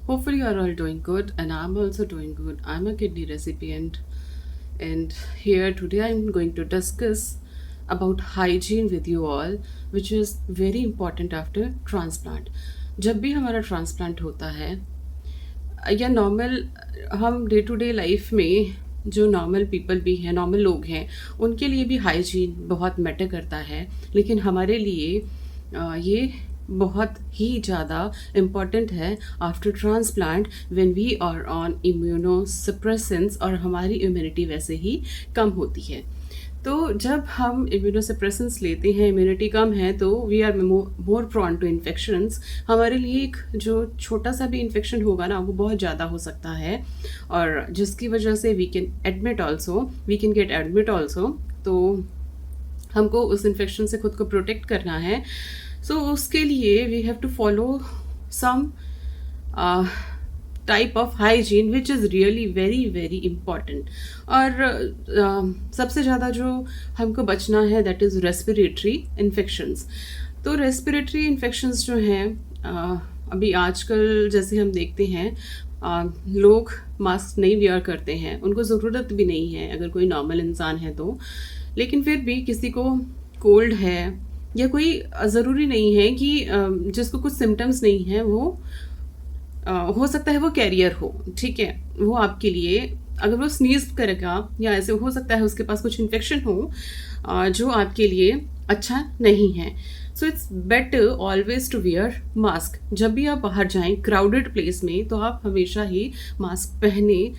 Hopefully, you are all doing good, and I'm also doing good. I'm a kidney recipient, and here today I'm going to discuss about hygiene with you all, which is very important after transplant. जब भी हमारा transplant होता है या normal हम day to day life में जो normal people भी हैं, नॉर्मल लोग हैं, उनके लिए भी हाइजीन बहुत मैटर करता है, लेकिन हमारे लिए ये बहुत ही ज़्यादा इम्पॉर्टेंट है after transplant when we are on immunosuppressants और हमारी इम्यूनिटी वैसे ही कम होती है। तो जब हम इम्यूनोसप्रेसेंस लेते हैं, इम्यूनिटी कम है, तो we are more prone to infections. हमारे लिए एक जो छोटा सा भी इन्फेक्शन होगा ना, वो बहुत ज़्यादा हो सकता है, और जिसकी वजह से we can get admit also. तो हमको उस इन्फेक्शन से खुद को प्रोटेक्ट करना है। सो उसके लिए we have to follow some type of hygiene which is really very very important. और सबसे ज़्यादा जो हमको बचना है दैट इज़ रेस्पिरेटरी इन्फेक्शंस। तो रेस्पिरेटरी इन्फेक्शंस जो हैं अभी आजकल जैसे हम देखते हैं, लोग मास्क नहीं वेयर करते हैं, उनको ज़रूरत भी नहीं है अगर कोई नॉर्मल इंसान है तो। लेकिन फिर भी किसी को कोल्ड है या कोई ज़रूरी नहीं है कि जिसको कुछ सिम्टम्स नहीं है, वो हो सकता है वो कैरियर हो, ठीक है, वो आपके लिए अगर वो स्नीज करेगा या ऐसे हो सकता है उसके पास कुछ इन्फेक्शन हो जो आपके लिए अच्छा नहीं है। So it's better always to wear mask. जब भी आप बाहर जाएं क्राउडेड प्लेस में, तो आप हमेशा ही मास्क पहने,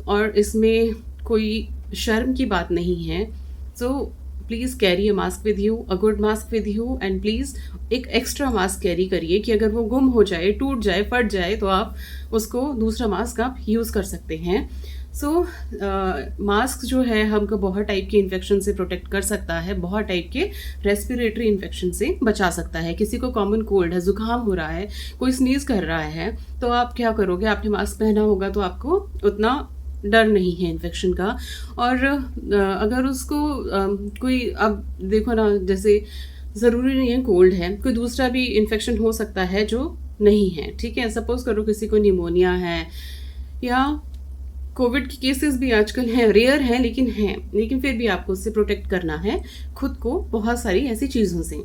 और इसमें कोई शर्म की बात नहीं है। So please carry a mask with you, a good mask with you, and please एक एक्स्ट्रा मास्क कैरी करिए कि अगर वो गुम हो जाए, टूट जाए, फट जाए, तो आप उसको दूसरा मास्क आप यूज़ कर सकते हैं। सो मास्क जो है हमको बहुत टाइप के इन्फेक्शन से प्रोटेक्ट कर सकता है, बहुत टाइप के रेस्पिरेटरी इन्फेक्शन से बचा सकता है। किसी को कॉमन कोल्ड है, जुकाम हो रहा है, कोई स्नीज कर रहा है, तो आप क्या करोगे, आपने मास्क पहना होगा तो आपको उतना डर नहीं है इन्फेक्शन का। और अगर उसको कोई, अब देखो ना, जैसे ज़रूरी नहीं है कोल्ड है, कोई दूसरा भी इन्फेक्शन हो सकता है जो नहीं है, ठीक है। सपोज करो किसी को निमोनिया है, या कोविड के केसेस भी आजकल हैं, रेयर हैं लेकिन हैं, लेकिन फिर भी आपको उससे प्रोटेक्ट करना है खुद को बहुत सारी ऐसी चीज़ों से।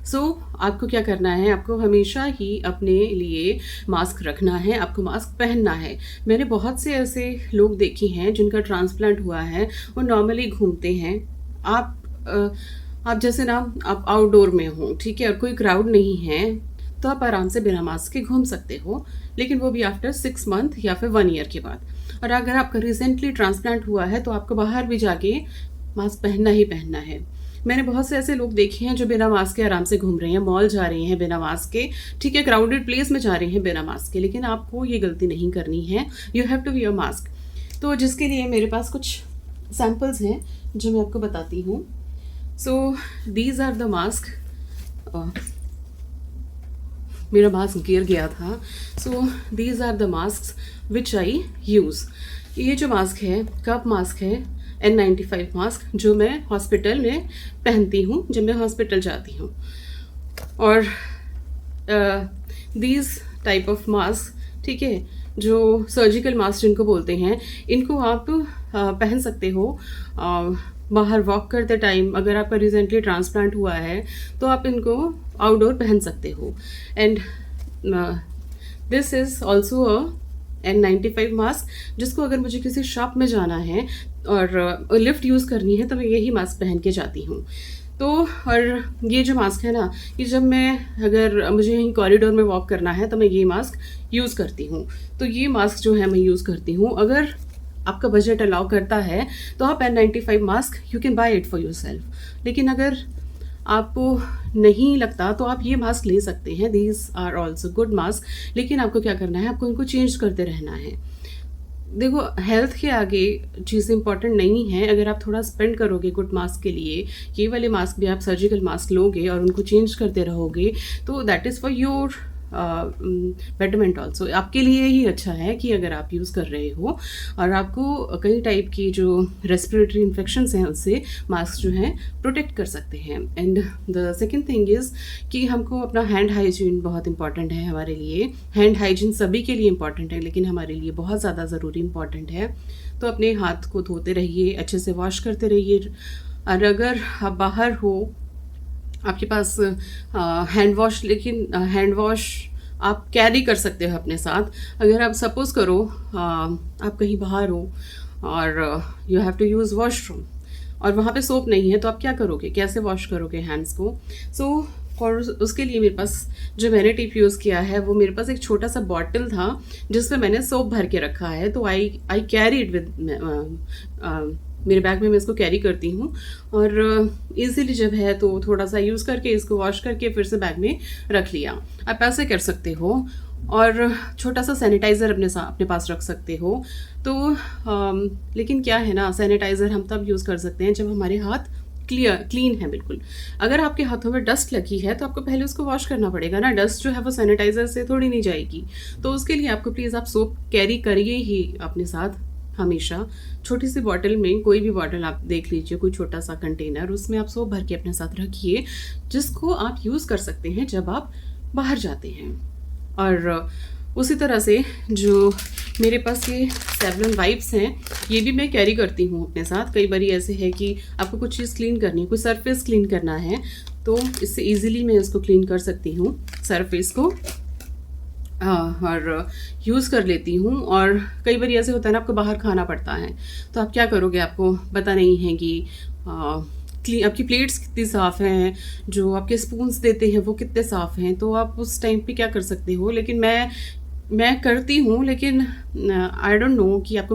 सो आपको क्या करना है, आपको हमेशा ही अपने लिए मास्क रखना है, आपको मास्क पहनना है। मैंने बहुत से ऐसे लोग देखे हैं जिनका ट्रांसप्लांट हुआ है, वो नॉर्मली घूमते हैं। आप जैसे ना, आप आउटडोर में हो, ठीक है, और कोई क्राउड नहीं है, तो आप आराम से बिना मास्क के घूम सकते हो, लेकिन वो भी आफ्टर 6 मंथ या फिर 1 ईयर के बाद। और अगर आपका रिसेंटली ट्रांसप्लांट हुआ है, तो आपको बाहर भी जाके मास्क पहनना ही पहनना है। मैंने बहुत से ऐसे लोग देखे हैं जो बिना मास्क के आराम से घूम रहे हैं, मॉल जा रहे हैं बिना मास्क के, ठीक है, क्राउडेड प्लेस में जा रहे हैं बिना मास्क के, लेकिन आपको ये गलती नहीं करनी है। You have to wear mask. तो जिसके लिए मेरे पास कुछ सैम्पल्स हैं जो मैं आपको बताती हूँ। So these are the mask. मेरा मास्क गिर गया था। So these are the mask which I use. ये जो मास्क है, कप मास्क है, N95 मास्क, जो मैं हॉस्पिटल में पहनती हूँ जब मैं हॉस्पिटल जाती हूँ। और दीज टाइप ऑफ मास्क, ठीक है, जो सर्जिकल मास्क जिनको बोलते हैं, इनको आप पहन सकते हो बाहर वॉक करते टाइम। अगर आपका रिसेंटली ट्रांसप्लांट हुआ है तो आप इनको आउटडोर पहन सकते हो। And this is also a N95 mask, जिसको अगर मुझे किसी शॉप में जाना है और लिफ्ट यूज़ करनी है तो मैं यही मास्क पहन के जाती हूँ। तो और ये जो मास्क है ना, ये जब मैं, अगर मुझे यहीं कॉरिडोर में वॉक करना है तो मैं ये मास्क यूज़ करती हूँ। तो ये मास्क जो है मैं यूज़ करती हूँ। अगर आपका बजट अलाउ करता है तो आप N95 mask you can buy it for your self, लेकिन अगर आपको नहीं लगता तो आप ये मास्क ले सकते हैं। These are also good mask, लेकिन आपको क्या करना है, आपको इनको चेंज करते रहना है। देखो, हेल्थ के आगे चीज़ें इंपॉर्टेंट नहीं है। अगर आप थोड़ा स्पेंड करोगे गुड मास्क के लिए, ये वाले मास्क भी आप सर्जिकल मास्क लोगे और उनको चेंज करते रहोगे, तो that is for your betterment also, आपके लिए ही अच्छा है कि अगर आप यूज़ कर रहे हो और आपको कई टाइप की जो रेस्पिरेटरी इन्फेक्शंस हैं उससे मास्क जो हैं प्रोटेक्ट कर सकते हैं। And the second thing is कि हमको अपना हैंड हाइजीन बहुत इंपॉर्टेंट है हमारे लिए। हैंड हाइजीन सभी के लिए इंपॉर्टेंट है, लेकिन हमारे लिए बहुत ज़्यादा ज़रूरी इंपॉर्टेंट है। तो अपने हाथ को धोते रहिए, अच्छे से वॉश करते रहिए। और अगर आप बाहर हो, आपके पास हैंड वॉश, लेकिन हैंड वॉश आप कैरी कर सकते हो अपने साथ। अगर आप सपोज़ करो आप कहीं बाहर हो और you have to use washroom और वहाँ पे सोप नहीं है, तो आप क्या करोगे, कैसे वॉश करोगे हैंड्स को? सो और उसके लिए मेरे पास जो मैंने टिप यूज़ किया है, वो मेरे पास एक छोटा सा बॉटल था जिसमें मैंने सोप भर के रखा है। तो आई कैरी इट विद मेरे बैग में, मैं इसको कैरी करती हूँ और इजीली जब है तो थोड़ा सा यूज़ करके इसको वॉश करके फिर से बैग में रख लिया। आप ऐसे कर सकते हो। और छोटा सा सैनिटाइज़र अपने पास रख सकते हो। तो लेकिन क्या है ना, सैनिटाइज़र हम तब यूज़ कर सकते हैं जब हमारे हाथ क्लीन है बिल्कुल। अगर आपके हाथों में डस्ट लगी है तो आपको पहले उसको वॉश करना पड़ेगा ना, डस्ट जो है वो सैनिटाइज़र से थोड़ी नहीं जाएगी। तो उसके लिए आपको प्लीज़ आप सोप कैरी करिए ही अपने साथ हमेशा। छोटी सी बॉटल में, कोई भी बॉटल आप देख लीजिए, कोई छोटा सा कंटेनर, उसमें आप सोप भर के अपने साथ रखिए, जिसको आप यूज़ कर सकते हैं जब आप बाहर जाते हैं। और उसी तरह से जो मेरे पास ये सेवलॉन वाइप्स हैं, ये भी मैं कैरी करती हूँ अपने साथ। कई बार ऐसे है कि आपको कुछ चीज़ क्लीन करनी है, कोई सरफेस क्लीन करना है, तो इससे इजीली मैं इसको क्लीन कर सकती हूँ सरफेस को और यूज़ कर लेती हूँ। और कई बार ऐसे होता है ना, आपको बाहर खाना पड़ता है, तो आप क्या करोगे, आपको पता नहीं है कि आपकी प्लेट्स कितनी साफ़ हैं, जो आपके स्पून्स देते हैं वो कितने साफ़ हैं। तो आप उस टाइम पे क्या कर सकते हो, लेकिन मैं करती हूँ, लेकिन आई डोंट नो कि आप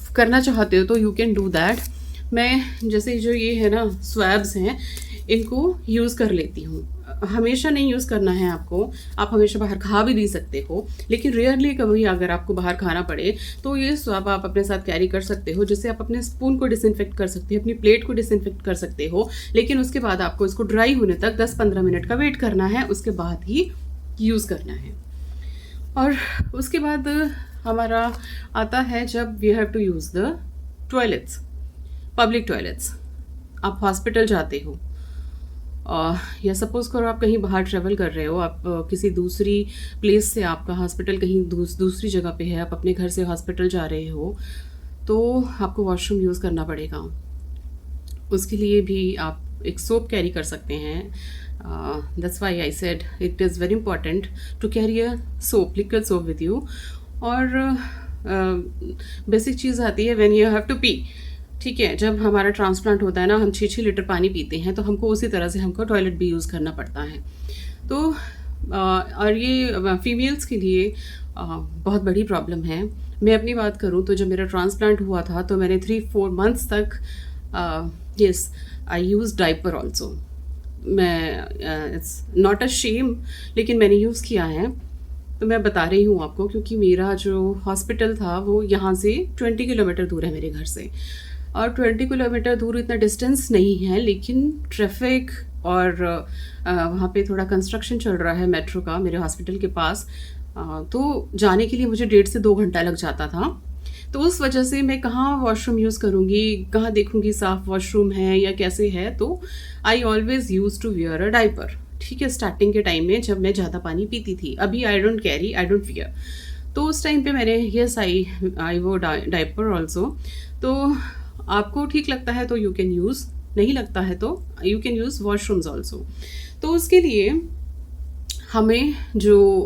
करना चाहते हो तो यू कैन डू दैट। मैं जैसे जो ये है ना स्वैब्स हैं, इनको यूज़ कर लेती हूँ। हमेशा नहीं यूज़ करना है आपको, आप हमेशा बाहर खा भी नहीं सकते हो, लेकिन रेयरली कभी अगर आपको बाहर खाना पड़े तो ये स्वैब आप अपने साथ कैरी कर सकते हो, जिससे आप अपने स्पून को डिसइंफेक्ट कर सकते हो, अपनी प्लेट को डिसइंफेक्ट कर सकते हो। लेकिन उसके बाद आपको इसको ड्राई होने तक 10-15 मिनट का वेट करना है, उसके बाद ही यूज़ करना है। और उसके बाद हमारा आता है जब we have to use the toilets, public toilets. आप हॉस्पिटल जाते हो या सपोज़ करो आप कहीं बाहर ट्रैवल कर रहे हो, आप किसी दूसरी प्लेस से, आपका हॉस्पिटल कहीं दूसरी जगह पे है, आप अपने घर से हॉस्पिटल जा रहे हो, तो आपको वॉशरूम यूज़ करना पड़ेगा। उसके लिए भी आप एक सोप कैरी कर सकते हैं। That's why I said it is very important to carry a soap, liquid soap with you. और बेसिक चीज़ आती है when you have to pee. ठीक है, जब हमारा ट्रांसप्लांट होता है ना, हम 6-6 लीटर पानी पीते हैं, तो हमको उसी तरह से हमको टॉयलेट भी यूज़ करना पड़ता है। तो और ये फीमेल्स के लिए बहुत बड़ी प्रॉब्लम है। मैं अपनी बात करूँ तो जब मेरा ट्रांसप्लांट हुआ था तो मैंने 3-4 मंथ्स तक yes I use diaper also. मैं इट्स नॉट अ शेम, लेकिन मैंने यूज़ किया है। तो मैं बता रही हूँ आपको, क्योंकि मेरा जो हॉस्पिटल था वो यहाँ से 20 किलोमीटर दूर है मेरे घर से। और 20 किलोमीटर दूर इतना डिस्टेंस नहीं है, लेकिन ट्रैफिक और वहाँ पे थोड़ा कंस्ट्रक्शन चल रहा है मेट्रो का मेरे हॉस्पिटल के पास, तो जाने के लिए मुझे 1.5 से 2 घंटा लग जाता था। तो उस वजह से मैं कहाँ वॉशरूम यूज़ करूँगी, कहाँ देखूँगी साफ़ वॉशरूम है या कैसे है, तो I always use to wear a diaper. ठीक है, स्टार्टिंग के टाइम में जब मैं ज़्यादा पानी पीती थी, अभी I don't carry, I don't wear. तो उस टाइम पे मैंने यस आई वो डाइपर ऑल्सो। तो आपको ठीक लगता है तो यू कैन यूज़, नहीं लगता है तो you can use washrooms also. तो उसके लिए हमें जो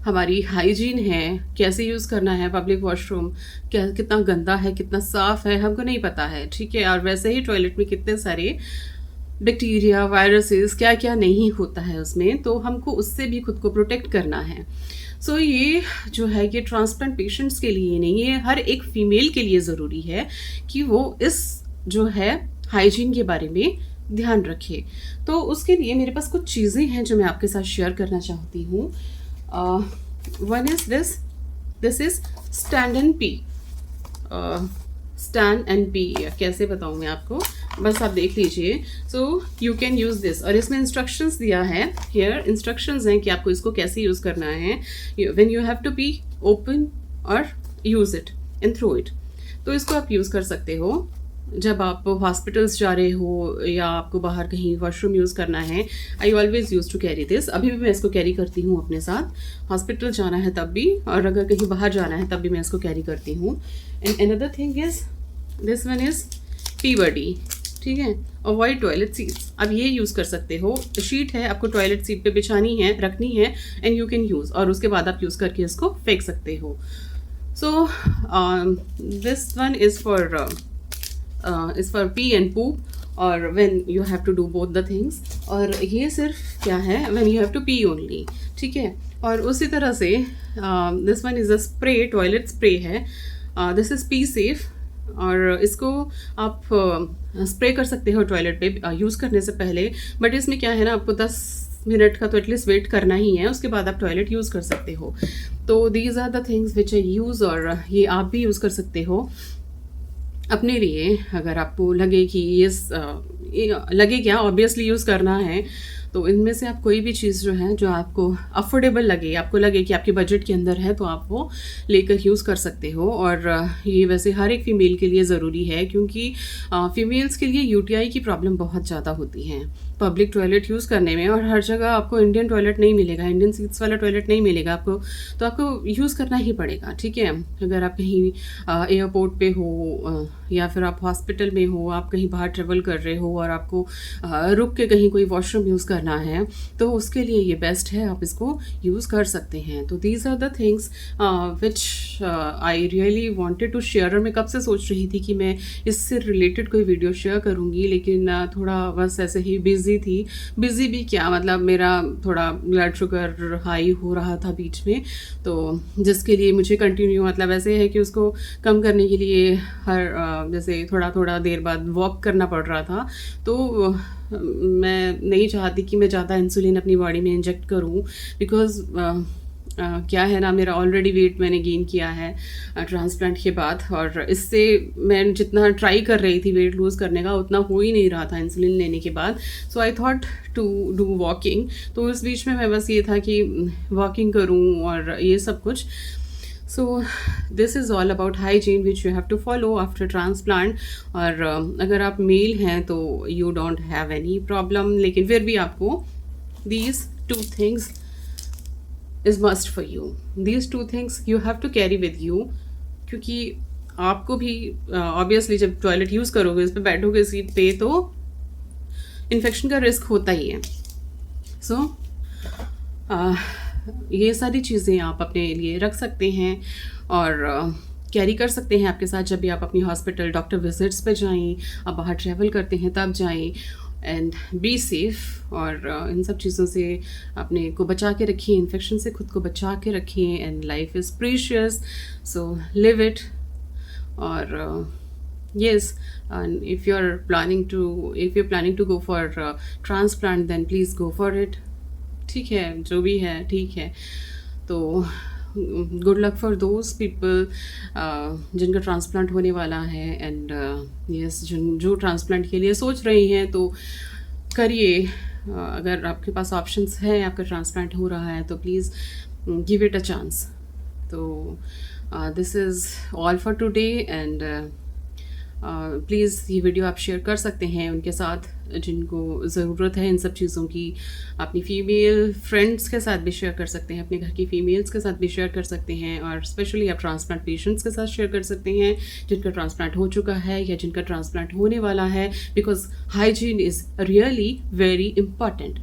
हमारी हाइजीन है, कैसे यूज़ करना है पब्लिक वॉशरूम, क्या कितना गंदा है, कितना साफ़ है, हमको नहीं पता है। ठीक है, और वैसे ही टॉयलेट में कितने सारे बैक्टीरिया, वायरसेस, क्या क्या नहीं होता है उसमें, तो हमको उससे भी खुद को प्रोटेक्ट करना है। सो ये जो है ये ट्रांसप्लांट पेशेंट्स के लिए नहीं, ये हर एक फीमेल के लिए ज़रूरी है कि वो इस जो है हाइजीन के बारे में ध्यान रखे। तो उसके लिए मेरे पास कुछ चीज़ें हैं जो मैं आपके साथ शेयर करना चाहती हूँ। One is this is stand and P. Stand and P कैसे बताऊँ मैं आपको, बस आप देख लीजिए। So you can use this, और इसमें इंस्ट्रक्शंस दिया है, हियर इंस्ट्रक्शंस हैं कि आपको इसको कैसे यूज़ करना है। When you have to be open और use it and throw it. तो इसको आप यूज़ कर सकते हो जब आप हॉस्पिटल्स जा रहे हो या आपको बाहर कहीं वॉशरूम यूज़ करना है। I always use to carry this, अभी भी मैं इसको कैरी करती हूँ अपने साथ। हॉस्पिटल जाना है तब भी, और अगर कहीं बाहर जाना है तब भी मैं इसको कैरी करती हूँ। And another thing is this one is PeeBuddy, ठीक है, अवॉइड टॉयलेट सीट्स। अब ये यूज़ कर सकते हो, शीट है आपको टॉयलेट सीट पे बिछानी है, रखनी है, एंड यू कैन यूज़, और उसके बाद आप यूज़ करके इसको फेंक सकते हो। So this one is for pee and poop, और when you have to do both the things. और ये सिर्फ क्या है, when you have to pee only, ठीक है। और उसी तरह से this one is a spray, toilet spray है, दिस इज़ पी सेफ, और इसको आप स्प्रे कर सकते हो टॉयलेट पे यूज़ करने से पहले। बट इसमें क्या है ना, आपको 10 मिनट का तो एटलीस्ट वेट करना ही है, उसके बाद आप टॉयलेट यूज़ कर सकते हो। तो these are the things which I use, और ये आप भी यूज़ कर सकते हो अपने लिए। अगर आपको लगे कि ये लगे क्या, ऑब्वियसली यूज़ करना है, तो इनमें से आप कोई भी चीज़ जो है, जो आपको अफोर्डेबल लगे, आपको लगे कि आपके बजट के अंदर है, तो आप वो लेकर यूज़ कर सकते हो। और ये वैसे हर एक फ़ीमेल के लिए ज़रूरी है, क्योंकि फ़ीमेल्स के लिए यूटीआई की प्रॉब्लम बहुत ज़्यादा होती है पब्लिक टॉयलेट यूज़ करने में। और हर जगह आपको इंडियन टॉयलेट नहीं मिलेगा, इंडियन सीट्स वाला टॉयलेट नहीं मिलेगा आपको, तो आपको यूज़ करना ही पड़ेगा, ठीक है। अगर आप कहीं एयरपोर्ट पे हो, या फिर आप हॉस्पिटल में हो, आप कहीं बाहर ट्रेवल कर रहे हो और आपको रुक के कहीं कोई वॉशरूम यूज़ करना है, तो उसके लिए ये बेस्ट है, आप इसको यूज़ कर सकते हैं। तो these are the things which I really wanted to share. और मैं कब से सोच रही थी कि मैं इससे रिलेटेड कोई वीडियो शेयर करूँगी, लेकिन थोड़ा बस ऐसे ही बिज़ी थी। बिज़ी भी क्या, मतलब मेरा थोड़ा ब्लड शुगर हाई हो रहा था बीच में, तो जिसके लिए मुझे कंटिन्यू, मतलब ऐसे है कि उसको कम करने के लिए हर जैसे थोड़ा थोड़ा देर बाद वॉक करना पड़ रहा था। तो मैं नहीं चाहती कि मैं ज़्यादा इंसुलिन अपनी बॉडी में इंजेक्ट करूं, बिकॉज़ क्या है ना, मेरा ऑलरेडी वेट मैंने गेन किया है ट्रांसप्लांट के बाद, और इससे मैं जितना ट्राई कर रही थी वेट लूज़ करने का, उतना हो ही नहीं रहा था इंसुलिन लेने के बाद। So I thought to do walking. तो इस बीच में मैं बस ये था कि वॉकिंग करूं और ये सब कुछ। So this is all about hygiene which you have to follow after transplant. और अगर आप मेल हैं तो you don't have any problem, लेकिन फिर भी आपको these two things is must for you. These two things you have to carry with you, क्योंकि आपको भी ऑब्वियसली जब टॉयलेट यूज़ करोगे, उस पर बैठोगे सीट पे, तो इन्फेक्शन का रिस्क होता ही है। सो ये सारी चीज़ें आप अपने लिए रख सकते हैं और कैरी कर सकते हैं आपके साथ जब भी आप अपनी हॉस्पिटल डॉक्टर विजिट्स पे जाएं, आप बाहर ट्रैवल करते हैं तब जाएं। एंड बी सेफ, और इन सब चीज़ों से अपने को बचा के रखिए, इन्फेक्शन से खुद को बचा के रखिए। And life is precious, so live it. और yes, and if you're planning to go for transplant, then please go for it. ठीक है, जो भी है ठीक है। तो good luck for those people जिनका ट्रांसप्लांट होने वाला है। एंड यस, जो ट्रांसप्लांट के लिए सोच रही हैं तो करिए। अगर आपके पास ऑप्शंस हैं, आपका ट्रांसप्लांट हो रहा है, तो please give it a chance. तो this is all for today. And please ये वीडियो आप शेयर कर सकते हैं उनके साथ जिनको ज़रूरत है इन सब चीज़ों की। अपनी फ़ीमेल फ्रेंड्स के साथ भी शेयर कर सकते हैं, अपने घर की फ़ीमेल्स के साथ भी शेयर कर सकते हैं, और स्पेशली आप ट्रांसप्लांट पेशेंट्स के साथ शेयर कर सकते हैं जिनका ट्रांसप्लांट हो चुका है या जिनका ट्रांसप्लांट होने वाला है, because hygiene is really very important.